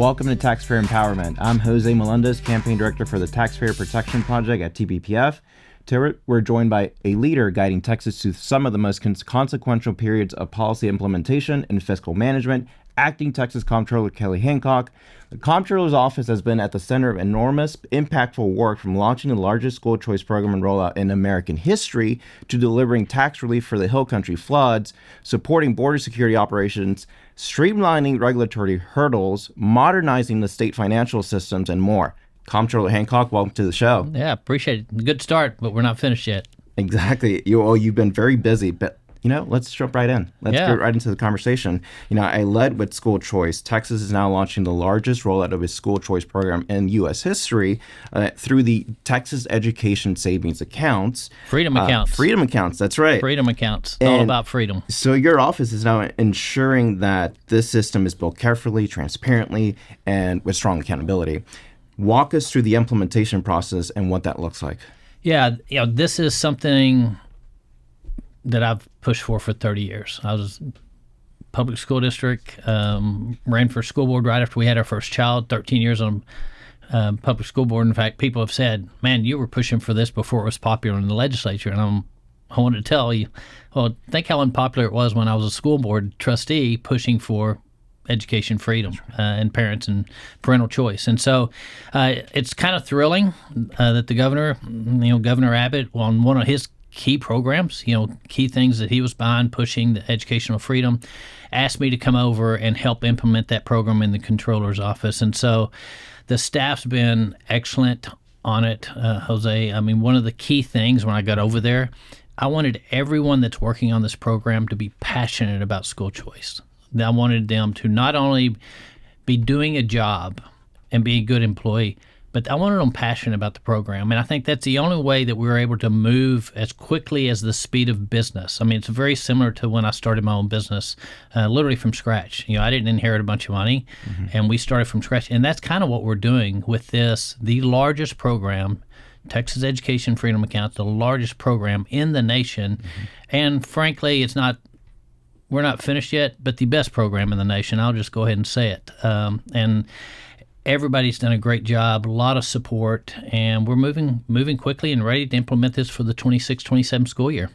Welcome to Taxpayer Empowerment. I'm Jose Melendez, Campaign Director for the Taxpayer Protection Project at TBPF. Today, we're joined by a leader guiding Texas through some of the most consequential periods of policy implementation and fiscal management, Acting Texas Comptroller Kelly Hancock. The Comptroller's Office has been at the center of enormous, impactful work from launching the largest school choice program and rollout in American history to delivering tax relief for the Hill Country floods, supporting border security operations, streamlining regulatory hurdles, modernizing the state financial systems, and more. Comptroller Hancock, welcome to the show. Yeah, appreciate it. Good start, but we're not finished yet. Exactly. You've been very busy, but let's jump right in. Let's get right into the conversation. I led with school choice. Texas is now launching the largest rollout of its school choice program in U.S. history through the Texas Education Savings Accounts. Freedom accounts. Freedom accounts, that's right. Freedom accounts. All about freedom. So your office is now ensuring that this system is built carefully, transparently, and with strong accountability. Walk us through the implementation process and what that looks like. Yeah, this is something that I've pushed for 30 years. I was public school district, ran for school board right after we had our first child, 13 years on public school board. In fact, people have said, man, you were pushing for this before it was popular in the legislature. And I wanted to tell you, well, think how unpopular it was when I was a school board trustee pushing for education freedom and parents and parental choice. And so it's kind of thrilling that the governor, Governor Abbott, on one of his key programs, key things that he was behind pushing, the educational freedom, asked me to come over and help implement that program in the Comptroller's office. And so the staff's been excellent on it, Jose. I mean, one of the key things when I got over there, I wanted everyone that's working on this program to be passionate about school choice. I wanted them to not only be doing a job and be a good employee, but I wanted them passionate about the program. And I think that's the only way that we were able to move as quickly as the speed of business. I mean, it's very similar to when I started my own business, literally from scratch. I didn't inherit a bunch of money, and we started from scratch. And that's kind of what we're doing with this, the largest program, Texas Education Freedom Accounts, the largest program in the nation. And frankly, we're not finished yet, but the best program in the nation. I'll just go ahead and say it. And everybody's done a great job, a lot of support, and we're moving quickly and ready to implement this for the 26-27 school year.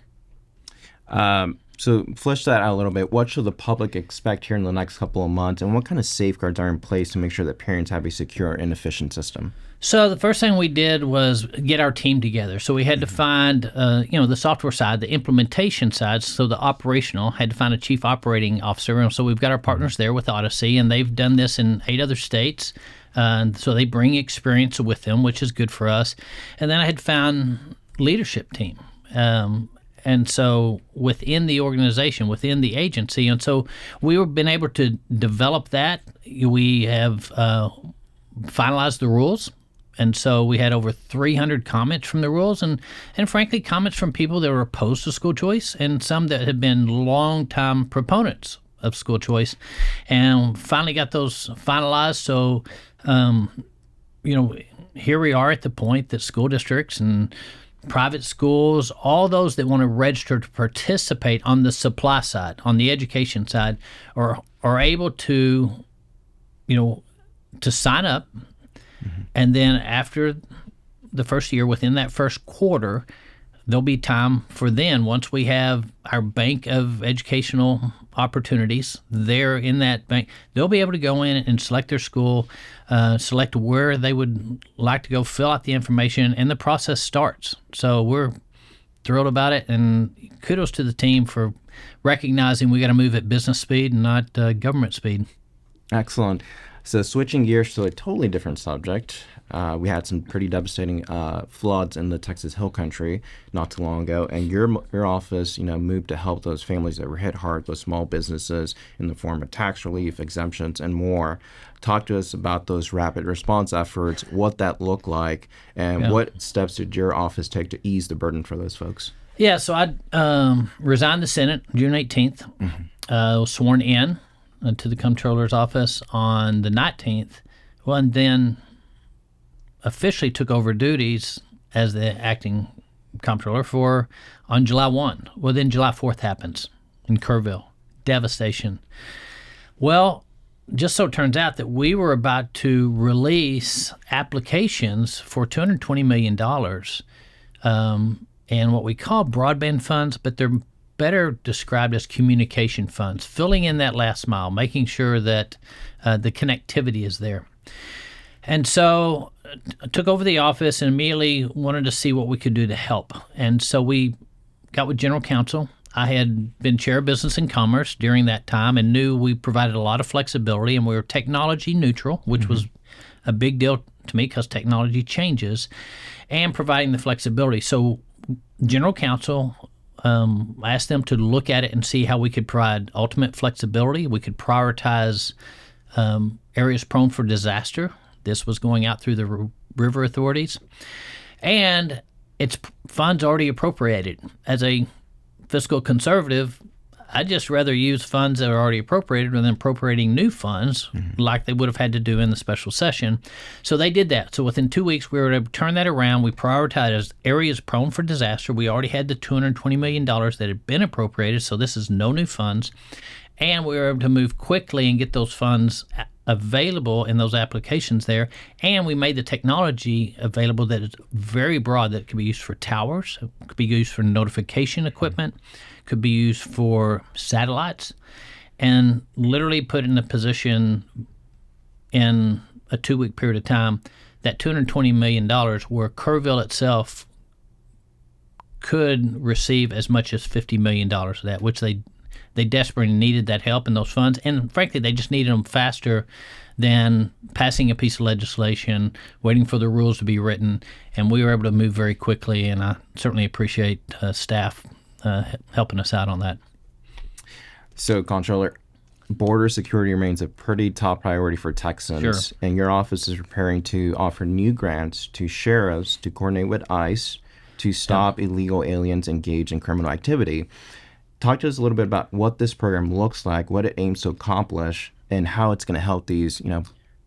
So flesh that out a little bit. What should the public expect here in the next couple of months, and what kind of safeguards are in place to make sure that parents have a secure and efficient system? So the first thing we did was get our team together. So we had to find, the software side, the implementation side, so the operational, had to find a chief operating officer. And so we've got our partners there with Odyssey, and they've done this in 8 other states. So they bring experience with them, which is good for us. And then I had found leadership team. And so within the organization, within the agency, and so we've been able to develop that. We have finalized the rules. And so we had over 300 comments from the rules and frankly, comments from people that were opposed to school choice and some that have been long-time proponents of school choice, and finally got those finalized. So, here we are at the point that school districts and private schools, all those that want to register to participate on the supply side, on the education side, are able to, to sign up. And then after the first year, within that first quarter, there'll be time for then, once we have our bank of educational opportunities there in that bank, they'll be able to go in and select their school, select where they would like to go, fill out the information, and the process starts. So we're thrilled about it, and kudos to the team for recognizing we got to move at business speed and not government speed. Excellent. So switching gears to a totally different subject, we had some pretty devastating floods in the Texas Hill Country not too long ago, and your office, moved to help those families that were hit hard, those small businesses, in the form of tax relief, exemptions, and more. Talk to us about those rapid response efforts, what that looked like, and what steps did your office take to ease the burden for those folks? Yeah, so I resigned the Senate June 18th, was sworn in to the Comptroller's office on the 19th, and then officially took over duties as the acting comptroller on July 1. Well, then July 4th happens in Kerrville. Devastation. Well, just so it turns out that we were about to release applications for $220 million and what we call broadband funds, but they're better described as communication funds, filling in that last mile, making sure that the connectivity is there. And so I took over the office and immediately wanted to see what we could do to help. And so we got with general counsel. I had been chair of business and commerce during that time and knew we provided a lot of flexibility, and we were technology neutral, which was a big deal to me because technology changes, and providing the flexibility. So general counsel asked them to look at it and see how we could provide ultimate flexibility. We could prioritize areas prone for disaster. This was going out through the river authorities. And it's funds already appropriated. As a fiscal conservative, I'd just rather use funds that are already appropriated rather than appropriating new funds like they would have had to do in the special session. So they did that. So within 2 weeks, we were able to turn that around. We prioritized areas prone for disaster. We already had the $220 million that had been appropriated, so this is no new funds. And we were able to move quickly and get those funds available in those applications there. And we made the technology available that is very broad, that could be used for towers, could be used for notification equipment, could be used for satellites, and literally put in a position in a 2-week period of time that $220 million where Kerrville itself could receive as much as $50 million of that, which they desperately needed that help and those funds. And frankly, they just needed them faster than passing a piece of legislation, waiting for the rules to be written. And we were able to move very quickly, and I certainly appreciate staff helping us out on that. So, Comptroller, border security remains a pretty top priority for Texans. Sure. And your office is preparing to offer new grants to sheriffs to coordinate with ICE to stop illegal aliens engaged in criminal activity. Talk to us a little bit about what this program looks like, what it aims to accomplish, and how it's going to help these,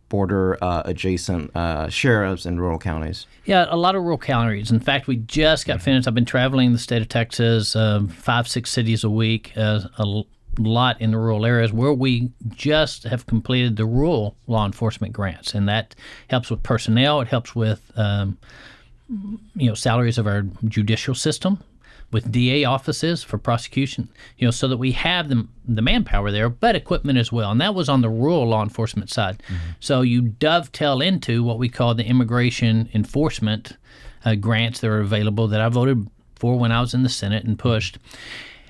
border adjacent sheriffs in rural counties. Yeah, a lot of rural counties. In fact, we just got finished. I've been traveling the state of Texas, 5-6 cities a week, a lot in the rural areas where we just have completed the rural law enforcement grants, and that helps with personnel. It helps with salaries of our judicial system, with DA offices for prosecution, so that we have the manpower there, but equipment as well. And that was on the rural law enforcement side. So you dovetail into what we call the immigration enforcement grants that are available that I voted for when I was in the Senate and pushed.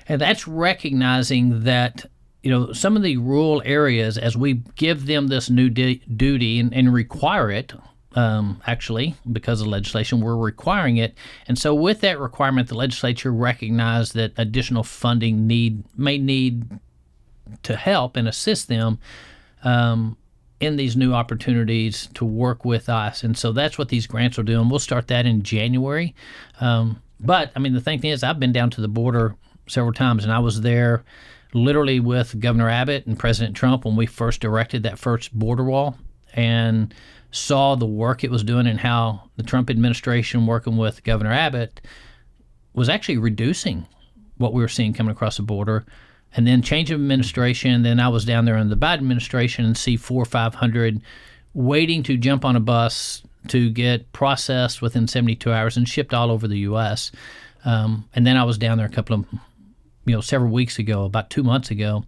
And that's recognizing that, some of the rural areas, as we give them this new duty and require it, actually, because of legislation, we're requiring it. And so with that requirement, the legislature recognized that additional funding may need to help and assist them in these new opportunities to work with us. And so that's what these grants are doing. We'll start that in January. But, the thing is, I've been down to the border several times, and I was there literally with Governor Abbott and President Trump when we first erected that first border wall, and saw the work it was doing and how the Trump administration, working with Governor Abbott, was actually reducing what we were seeing coming across the border. And then change of administration, then I was down there in the Biden administration and see 400 or 500 waiting to jump on a bus to get processed within 72 hours and shipped all over the U.S. And then I was down there a couple of, several weeks ago, about 2 months ago,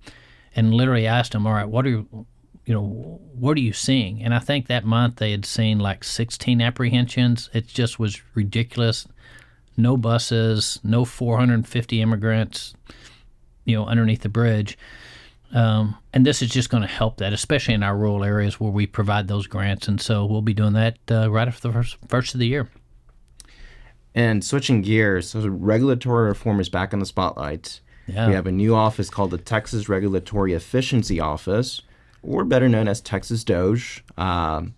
and literally asked them, all right, what are you seeing? And I think that month they had seen like 16 apprehensions. It just was ridiculous. No buses, no 450 immigrants, underneath the bridge. And this is just going to help that, especially in our rural areas where we provide those grants. And so we'll be doing that right after the first of the year. And switching gears, so regulatory reform is back in the spotlight. Yeah. We have a new office called the Texas Regulatory Efficiency Office, or better known as Texas DOGE. And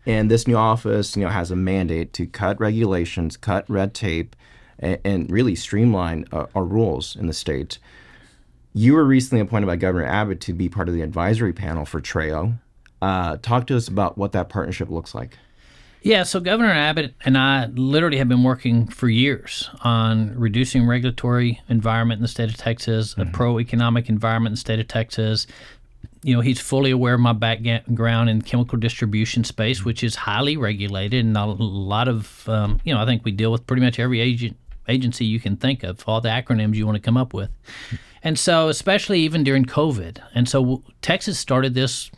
this new office, has a mandate to cut regulations, cut red tape, and really streamline our rules in the state. You were recently appointed by Governor Abbott to be part of the advisory panel for TREO. Talk to us about what that partnership looks like. Yeah, so Governor Abbott and I literally have been working for years on reducing regulatory environment in the state of Texas, a pro-economic environment in the state of Texas, He's fully aware of my background in chemical distribution space, which is highly regulated, and a lot of, I think we deal with pretty much every agency you can think of, all the acronyms you want to come up with. And so, especially even during COVID. And so Texas started this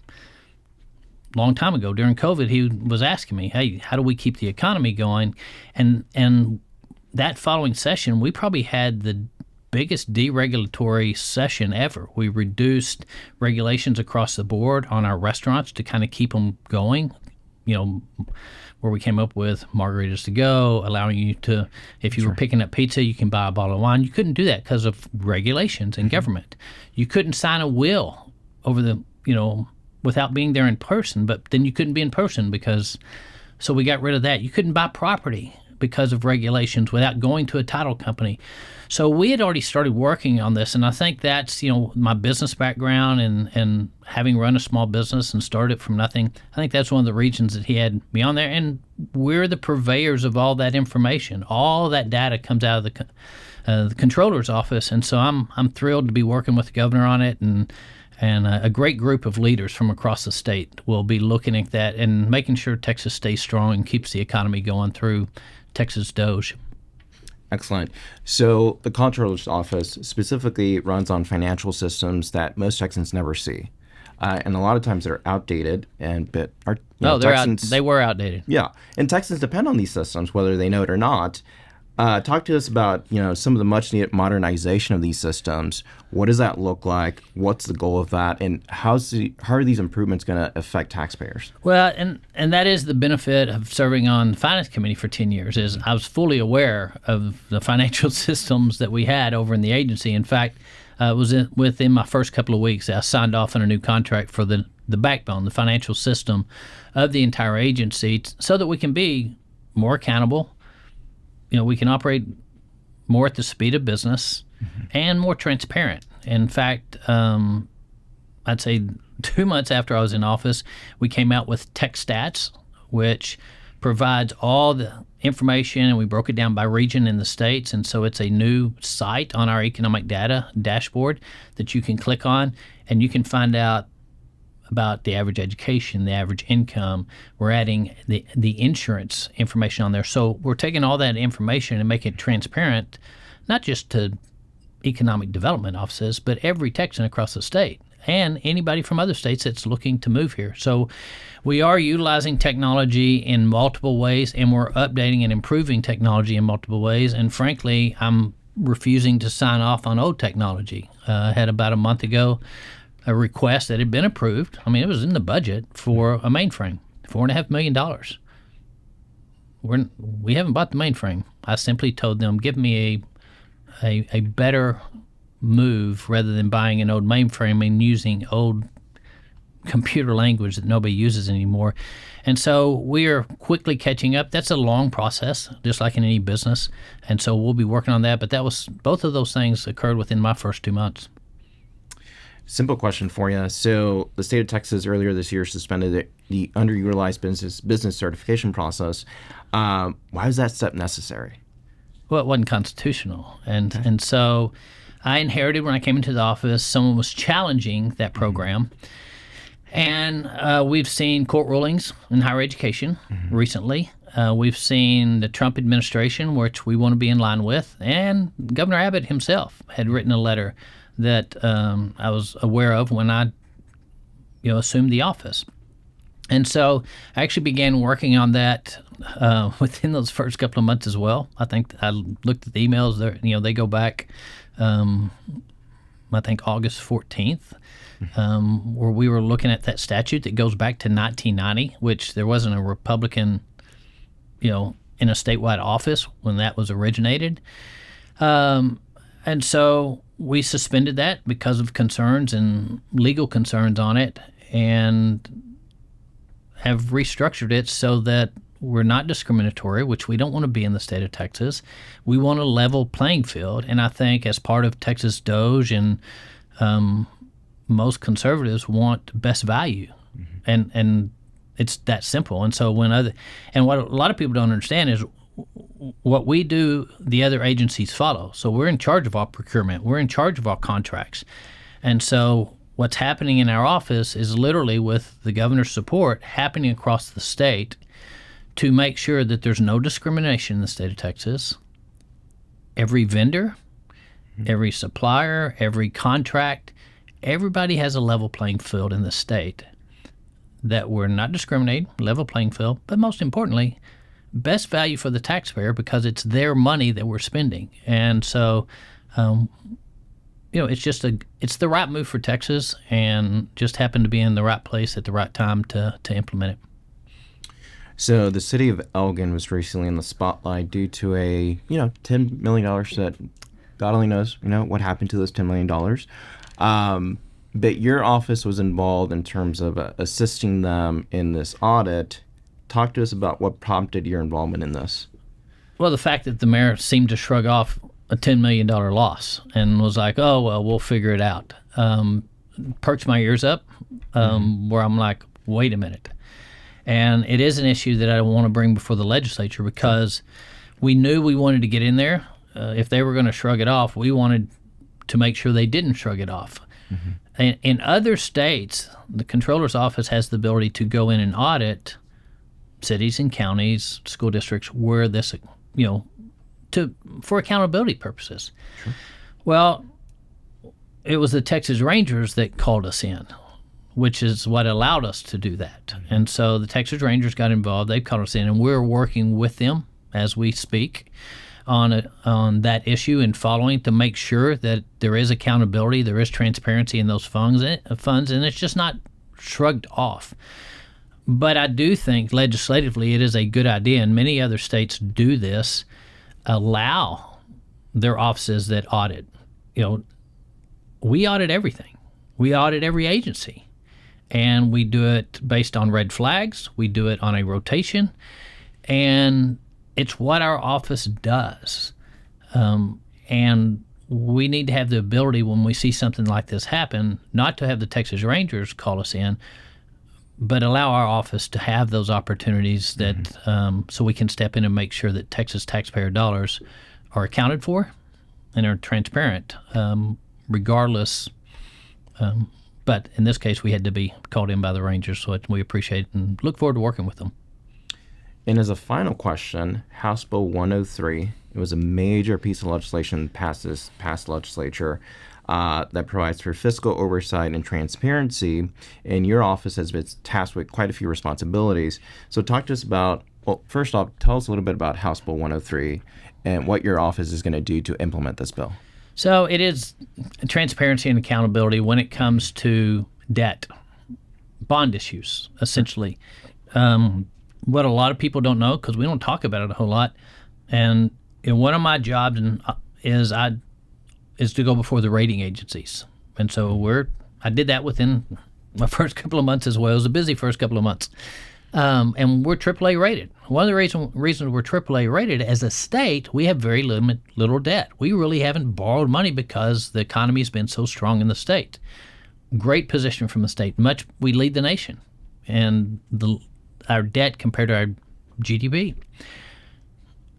long time ago. During COVID, he was asking me, hey, how do we keep the economy going? And that following session, we probably had the biggest deregulatory session ever. We reduced regulations across the board on our restaurants to kind of keep them going, where we came up with margaritas to go, allowing you to, if you were picking up pizza, you can buy a bottle of wine. You couldn't do that because of regulations in government. You couldn't sign a will over the, without being there in person, but then you couldn't be in person so we got rid of that. You couldn't buy property because of regulations without going to a title company. So we had already started working on this, and I think that's, my business background and having run a small business and started from nothing. I think that's one of the reasons that he had me on there, and we're the purveyors of all that information. All that data comes out of the Comptroller's office, and so I'm thrilled to be working with the governor on it, and a great group of leaders from across the state will be looking at that and making sure Texas stays strong and keeps the economy going through Texas Doge. Excellent. So the Comptroller's office specifically runs on financial systems that most Texans never see. And a lot of times they're outdated They were outdated. Yeah. And Texans depend on these systems, whether they know it or not. Talk to us about, some of the much needed modernization of these systems. What does that look like? What's the goal of that? And how are these improvements going to affect taxpayers? Well, and that is the benefit of serving on the Finance Committee for 10 years, is I was fully aware of the financial systems that we had over in the agency. In fact, within my first couple of weeks, I signed off on a new contract for the backbone, the financial system of the entire agency, so that we can be more accountable. We can operate more at the speed of business and more transparent. In fact, I'd say 2 months after I was in office, we came out with Tech Stats, which provides all the information, and we broke it down by region in the states. And so it's a new site on our economic data dashboard that you can click on, and you can find out about the average education, the average income. We're adding the insurance information on there. So we're taking all that information and making it transparent, not just to economic development offices, but every Texan across the state and anybody from other states that's looking to move here. So we are utilizing technology in multiple ways, and we're updating and improving technology in multiple ways. And frankly, I'm refusing to sign off on old technology. I had about a month ago a request that had been approved. I mean, it was in the budget for a mainframe, $4.5 million. We haven't bought the mainframe. I simply told them, give me a better move rather than buying an old mainframe and using old computer language that nobody uses anymore. And so we are quickly catching up. That's a long process, just like in any business. And so we'll be working on that. But both of those things occurred within my first 2 months. Simple question for you. So the state of Texas earlier this year suspended the underutilized business certification process. Why was that step necessary? Well, it wasn't constitutional. And so I inherited, when I came into the office, someone was challenging that program. And we've seen court rulings in higher education recently. We've seen the Trump administration, which we want to be in line with, and Governor Abbott himself had written a letter that I was aware of when I assumed the office. And so I actually began working on that within those first couple of months as well. I think I looked at the emails there, they go back, I think August 14th, where we were looking at that statute that goes back to 1990, which there wasn't a Republican, in a statewide office when that was originated. And so we suspended that because of concerns and legal concerns on it, and have restructured it so that we're not discriminatory, which we don't want to be in the state of Texas. We want a level playing field, and I think as part of Texas Doge, and most conservatives want best value, and it's that simple. And so what a lot of people don't understand is what we do, the other agencies follow. So we're in charge of all procurement. We're in charge of all contracts. And so what's happening in our office is literally, with the governor's support, happening across the state to make sure that there's no discrimination in the state of Texas. Every vendor, every supplier, every contract, everybody has a level playing field in the state, that we're not discriminating, level playing field, but most importantly, best value for the taxpayer, because it's their money that we're spending. And so, it's the right move for Texas, and just happened to be in the right place at the right time to implement it. So the city of Elgin was recently in the spotlight due to a, $10 million that God only knows, what happened to those $10 million. But your office was involved in terms of assisting them in this audit. Talk to us about what prompted your involvement in this. Well, the fact that the mayor seemed to shrug off a $10 million loss and was like, oh, well, we'll figure it out. Perks my ears up, where I'm like, wait a minute. And it is an issue that I want to bring before the legislature, because we knew we wanted to get in there. If they were going to shrug it off, we wanted to make sure they didn't shrug it off. In other states, the Comptroller's office has the ability to go in and audit cities and counties, school districts, where this, for accountability purposes. Sure. Well, it was the Texas Rangers that called us in, which is what allowed us to do that. And so the Texas Rangers got involved. They called us in, and we're working with them as we speak on that issue and following to make sure that there is accountability, there is transparency in those funds, and it's just not shrugged off. But I do think legislatively it is a good idea, and many other states do this, allow their offices that audit. We audit everything. We audit every agency. And we do it based on red flags. We do it on a rotation. And it's what our office does. And we need to have the ability, when we see something like this happen, not to have the Texas Rangers call us in, but allow our office to have those opportunities that so we can step in and make sure that Texas taxpayer dollars are accounted for and are transparent, regardless. But in this case, we had to be called in by the Rangers, so we appreciate it and look forward to working with them. And as a final question, House Bill 103, it was a major piece of legislation passed this past legislature that provides for fiscal oversight and transparency, and your office has been tasked with quite a few responsibilities. So talk to us about, well, first off, tell us a little bit about House Bill 103 and what your office is going to do to implement this bill. So it is transparency and accountability when it comes to debt, bond issues, essentially. What a lot of people don't know, because we don't talk about it a whole lot, and one of my jobs is to go before the rating agencies. And so I did that within my first couple of months as well. It was a busy first couple of months. And we're AAA rated. One of the reasons we're AAA rated, as a state, we have very little debt. We really haven't borrowed money because the economy has been so strong in the state. Great position from the state. We lead the nation. And our debt compared to our GDP,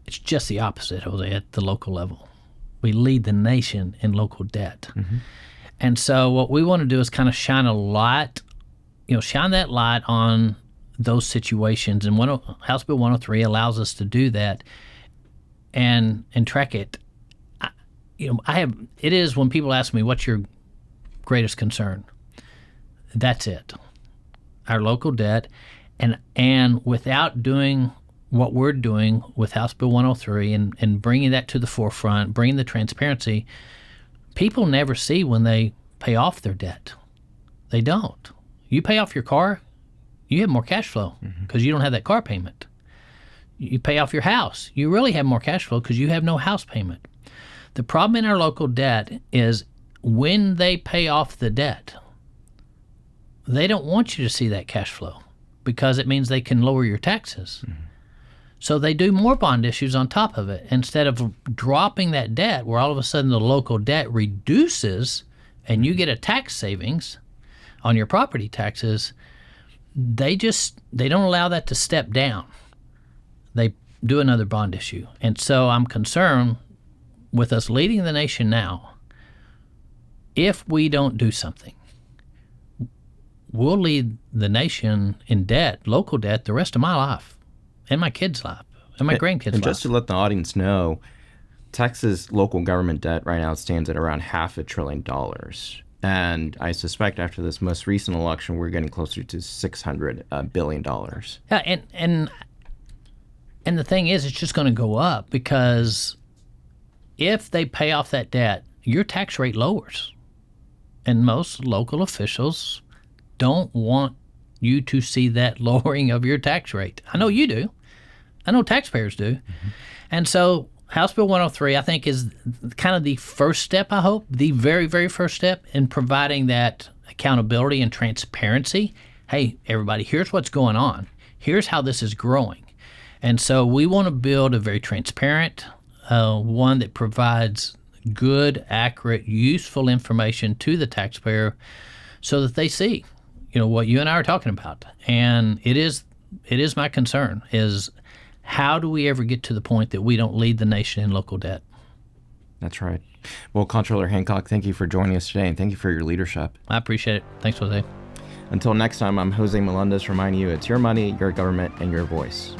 it's just the opposite, Jose, at the local level. We lead the nation in local debt. And so what we want to do is kind of shine that light on those situations. And House Bill 103 allows us to do that and track it. It is, when people ask me, what's your greatest concern? That's it. Our local debt. And without doing what we're doing with House Bill 103 and bringing that to the forefront, bringing the transparency, people never see when they pay off their debt. They don't. You pay off your car, you have more cash flow because you don't have that car payment. You pay off your house, you really have more cash flow because you have no house payment. The problem in our local debt is when they pay off the debt, they don't want you to see that cash flow because it means they can lower your taxes. So they do more bond issues on top of it. Instead of dropping that debt, where all of a sudden the local debt reduces and you get a tax savings on your property taxes, they don't allow that to step down. They do another bond issue. And so I'm concerned with us leading the nation now, if we don't do something, we'll lead the nation in debt, local debt, the rest of my life, and my kids' life, and my grandkids' And life. just to let the audience know, Texas local government debt right now stands at around $500 billion. And I suspect after this most recent election, we're getting closer to $600 billion. Yeah, and the thing is, it's just going to go up because if they pay off that debt, your tax rate lowers. And most local officials don't want you to see that lowering of your tax rate. I know you do. I know taxpayers do. Mm-hmm. And so House Bill 103, I think, is kind of the first step, I hope, the very, very first step in providing that accountability and transparency. Hey, everybody, here's what's going on. Here's how this is growing. And so we want to build a very transparent one that provides good, accurate, useful information to the taxpayer so that they see, what you and I are talking about. And it is my concern is how do we ever get to the point that we don't lead the nation in local debt? That's right. Well, Comptroller Hancock, thank you for joining us today, and thank you for your leadership. I appreciate it. Thanks, Jose. Until next time, I'm Jose Melendez reminding you it's your money, your government, and your voice.